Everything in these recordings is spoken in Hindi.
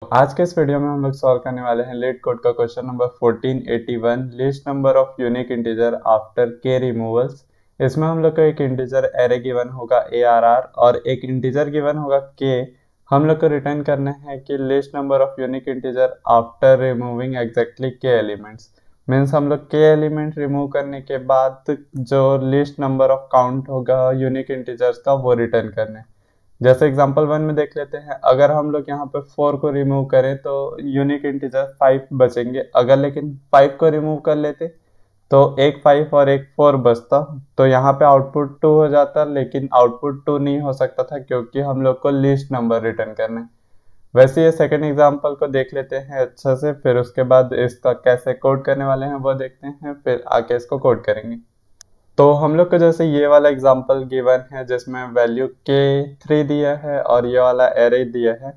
आज के इस वीडियो में हम लोग सॉल्व करने वाले हैं लीड कोड का question number 1481 list number of unique integer after के रिमूवल्स। इसमें हम लोग को एक इंटीजर एरे गिवन होगा ARR और एक इंटीजर गिवन होगा के। हम लोग को रिटर्न करना है कि list number of unique integer after removing exactly के एलिमेंट्स। मीन्स हम लोग के एलिमेंट रिमूव करने के बाद जो लिस्ट नंबर ऑफ काउंट होगा यूनिक इंटीजर्स का वो रिटर्न करना है। जैसे एग्जांपल 1 में देख लेते हैं, अगर हम लोग यहाँ पे 4 को रिमूव करें तो यूनिक इंटीजर 5 बचेंगे। अगर लेकिन 5 को रिमूव कर लेते तो एक 5 और एक 4 बचता, तो यहाँ पे आउटपुट 2 हो जाता, लेकिन आउटपुट 2 नहीं हो सकता था क्योंकि हम लोग को लिस्ट नंबर रिटर्न करना है। वैसे ये सेकंड एग्जांपल को देख लेते हैं अच्छा से, फिर उसके बाद इसका कैसे कोड करने वाले हैं वो देखते हैं, फिर आके इसको कोड करेंगे। तो हम लोग को जैसे ये वाला एग्जांपल गिवन है जिसमें वैल्यू के 3 दिया है और ये वाला एरे दिया है।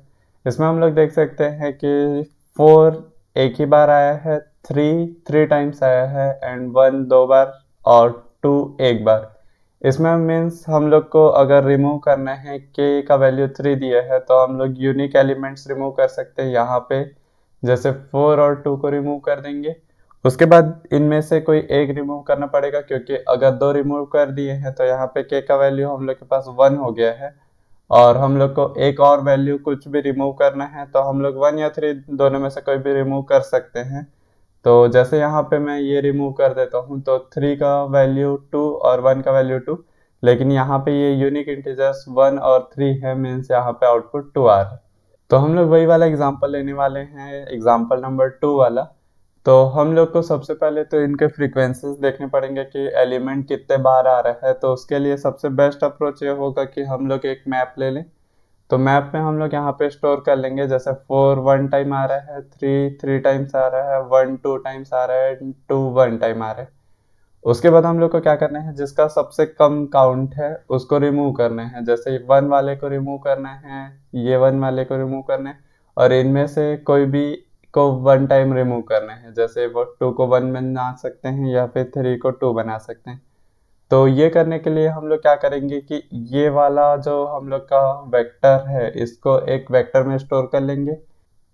इसमें हम लोग देख सकते हैं कि 4 एक ही बार आया है, 3 टाइम्स आया है एंड 1 2 बार और 2 एक बार। इसमें मीन्स हम लोग को अगर रिमूव करना है के का वैल्यू 3 दिया है तो हम लोग यूनिक एलिमेंट्स रिमूव कर सकते हैं। यहाँ पे जैसे 4 और 2 को रिमूव कर देंगे, उसके बाद इनमें से कोई एक रिमूव करना पड़ेगा क्योंकि अगर 2 रिमूव कर दिए हैं तो यहाँ पे के का वैल्यू हम लोग के पास 1 हो गया है और हम लोग को एक और वैल्यू कुछ भी रिमूव करना है तो हम लोग 1 या 3 दोनों में से कोई भी रिमूव कर सकते हैं। तो जैसे यहाँ पे मैं ये रिमूव कर देता हूँ तो 3 का वैल्यू 2 और 1 का वैल्यू 2, लेकिन यहाँ पे ये यूनिक इंटीजर्स 1 और 3 है, मीन्स यहाँ पे आउटपुट 2 आ रहा है। तो हम लोग वही वाला एग्जाम्पल लेने वाले हैं, एग्जाम्पल नंबर 2 वाला। तो हम लोग को सबसे पहले तो इनके फ्रीक्वेंसीज देखने पड़ेंगे कि एलिमेंट कितने बार आ रहा है। तो उसके लिए सबसे बेस्ट अप्रोच ये होगा कि हम लोग एक मैप ले लें। तो मैप में हम लोग यहाँ पे स्टोर कर लेंगे, जैसे 4 1 टाइम आ रहा है, 3 टाइम्स आ रहा है, 1 2 टाइम्स आ रहा है, 2 1 टाइम आ रहा है। उसके बाद हम लोग को क्या करना है, जिसका सबसे कम काउंट है उसको रिमूव करना है। जैसे 1 वाले को रिमूव करना है, ये 1 वाले को रिमूव करना है और इनमें से कोई भी को 1 टाइम रिमूव करना है। जैसे वो 2 को 1 बना सकते हैं या फिर 3 को 2 बना सकते हैं। तो ये करने के लिए हम लोग क्या करेंगे कि ये वाला जो हम लोग का वेक्टर है इसको एक वेक्टर में स्टोर कर लेंगे।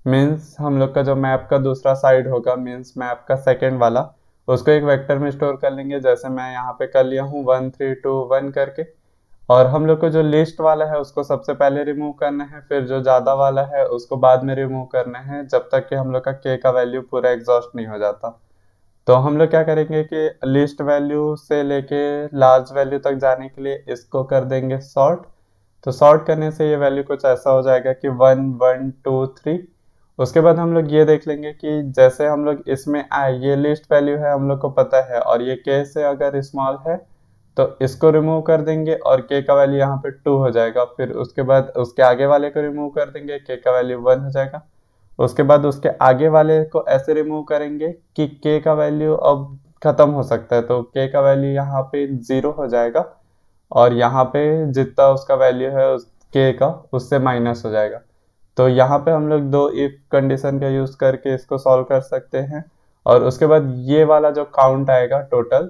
मीन्स हम लोग का जो मैप का दूसरा साइड होगा, मीन्स मैप का सेकेंड वाला, उसको एक वेक्टर में स्टोर कर लेंगे। जैसे मैं यहाँ पे कर लिया हूँ 1 3 2 1 करके। और हम लोग को जो लिस्ट वाला है उसको सबसे पहले रिमूव करना है, फिर जो ज़्यादा वाला है उसको बाद में रिमूव करना है, जब तक कि हम लोग का के का वैल्यू पूरा एग्जॉस्ट नहीं हो जाता। तो हम लोग क्या करेंगे कि लिस्ट वैल्यू से लेके लार्ज वैल्यू तक जाने के लिए इसको कर देंगे सॉर्ट। तो सॉर्ट करने से ये वैल्यू कुछ ऐसा हो जाएगा कि 1 1 2 3। उसके बाद हम लोग ये देख लेंगे कि जैसे हम लोग इसमें आए, ये लिस्ट वैल्यू है हम लोग को पता है और ये के से अगर स्मॉल है तो इसको रिमूव कर देंगे और के का वैल्यू यहाँ पे 2 हो जाएगा। फिर उसके बाद उसके आगे वाले को रिमूव कर देंगे, के का वैल्यू 1 हो जाएगा। उसके बाद उसके आगे वाले को ऐसे रिमूव करेंगे कि के का वैल्यू अब खत्म हो सकता है, तो के का वैल्यू यहाँ पे 0 हो जाएगा और यहाँ पे जितना उसका वैल्यू है उस के का उससे माइनस हो जाएगा। तो यहाँ पे हम लोग 2 इफ कंडीशन का यूज करके इसको सॉल्व कर सकते हैं और उसके बाद ये वाला जो काउंट आएगा टोटल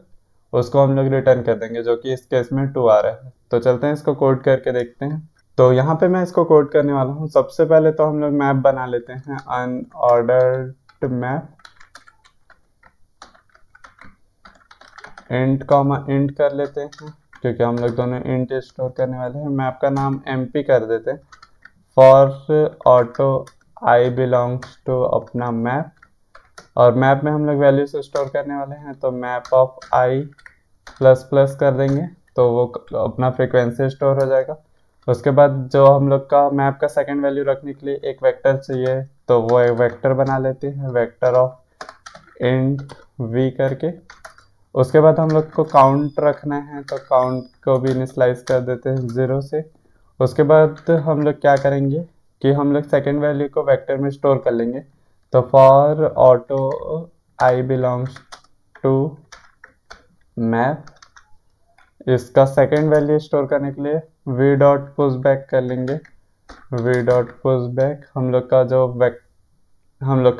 उसको हम लोग रिटर्न कर देंगे, जो कि इस केस में 2 आ रहा है। तो चलते हैं इसको कोड करके देखते हैं। तो यहाँ पे मैं इसको कोड करने वाला हूँ। सबसे पहले तो हम लोग मैप बना लेते हैं, unordered map, int comma int कर लेते हैं क्योंकि हम लोग दोनों इंट स्टोर करने वाले हैं। मैप का नाम MP कर देते हैं, for auto i belongs to अपना मैप। और मैप में हम लोग वैल्यूज स्टोर करने वाले हैं, तो map of i plus plus कर देंगे तो वो अपना फ्रीक्वेंसी स्टोर हो जाएगा। उसके बाद जो हम लोग का मैप का सेकंड वैल्यू रखने के लिए एक वेक्टर चाहिए, तो वो एक वेक्टर बना लेते हैं, वेक्टर ऑफ इंट वी करके। उसके बाद हम लोग को काउंट रखना है, तो काउंट को भी इनिशियलाइज कर देते हैं 0 से। उसके बाद हम लोग क्या करेंगे कि हम लोग सेकंड वैल्यू को वेक्टर में स्टोर कर लेंगे। तो for auto i belongs to map, इसका सेकंड वैल्यू स्टोर करने के लिए वी डॉट पुश बैक कर लेंगे। वी डॉट पुश बैक हम लोग का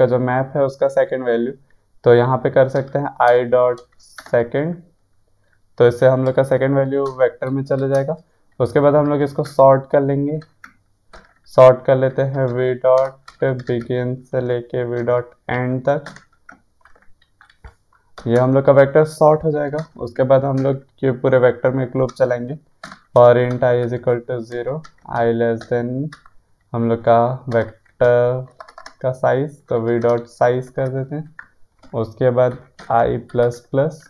जो मैप है उसका सेकंड वैल्यू, तो यहाँ पे कर सकते हैं आई डॉट सेकेंड। तो इससे हम लोग का सेकंड वैल्यू वेक्टर में चले जाएगा। उसके बाद हम लोग इसको सॉर्ट कर लेंगे, सॉर्ट कर लेते हैं वी डॉट बिगिन से लेके वी डॉट एंड तक, ये हम लोग का वेक्टर सॉर्ट हो जाएगा। उसके बाद हम लोग ये पूरे वेक्टर में एक लूप चलाएंगे और int i is equal to 0, i less than हम लोग का वेक्टर का साइज, तो वी डॉट साइज कर देते हैं। उसके बाद i प्लस प्लस।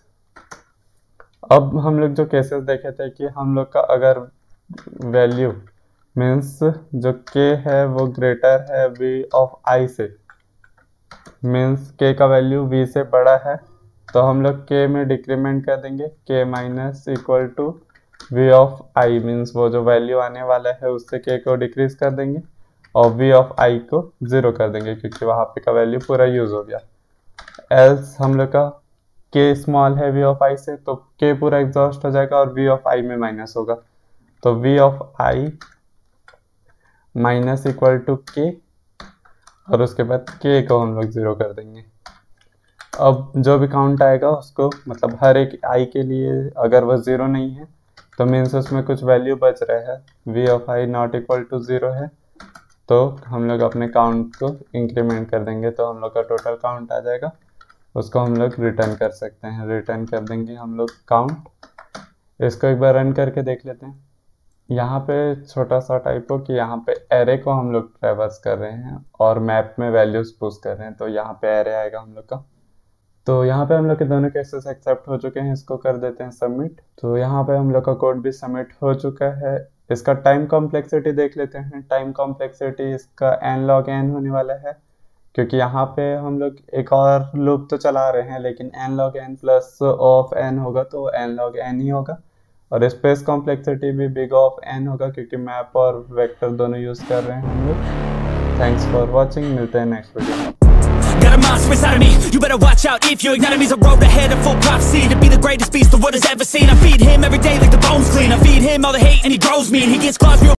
अब हम लोग जो केसेस देखे थे कि हम लोग का अगर वैल्यू मीन्स जो k है वो ग्रेटर है v ऑफ i से, मीन्स k का वैल्यू v से बड़ा है, तो हम लोग k में डिक्रीमेंट कर देंगे, k minus equal to v of i, means वो जो वैल्यू आने वाला है उससे k को डिक्रीज कर देंगे और v ऑफ i को 0 कर देंगे क्योंकि वहाँ पे का वैल्यू पूरा यूज हो गया। एल्स हम लोग का k स्मॉल है v ऑफ i से, तो k पूरा एग्जॉस्ट हो जाएगा और v ऑफ i में माइनस होगा, तो v of i minus equal to k और उसके बाद k को हम लोग 0 कर देंगे। अब जो भी काउंट आएगा उसको, मतलब हर एक i के लिए अगर वह 0 नहीं है तो मीन्स उसमें कुछ वैल्यू बच रहा है, v of i not equal to 0 है, तो हम लोग अपने काउंट को इंक्रीमेंट कर देंगे, तो हम लोग का टोटल काउंट आ जाएगा, उसको हम लोग रिटर्न कर सकते हैं। रिटर्न कर देंगे हम लोग काउंट। इसको एक बार रन करके देख लेते हैं। यहाँ पे छोटा सा टाइप हो कि यहाँ पे एरे को हम लोग ट्रैवर्स कर रहे हैं और मैप में वैल्यूज पुश कर रहे हैं, तो यहाँ पे एरे आएगा हम लोग का। तो यहाँ पे हम लोग के दोनों केसेस एक्सेप्ट हो चुके हैं, इसको कर देते हैं सबमिट। तो यहाँ पे हम लोग का कोड भी सबमिट हो चुका है। इसका टाइम कॉम्प्लेक्सिटी देख लेते हैं। टाइम कॉम्प्लेक्सिटी इसका n log n होने वाला है, क्योंकि यहाँ पे हम लोग एक और लूप तो चला रहे हैं, लेकिन n log n plus of n होगा तो n log n ही होगा। और स्पेस कॉम्प्लेक्सिटी भी बिग ऑफ n होगा, क्योंकि मैप और वेक्टर दोनों यूज कर रहे हैं हम लोग। थैंक्स फॉर वॉचिंग, मिलते हैं नेक्स्ट वीडियो में। Got a monster inside of me, you better watch out if you ignite me's a road ahead of full prophecy to be the greatest beast the world has ever seen. I feed him every day like the bones clean, I feed him all the hate and he grows me and he gets claws real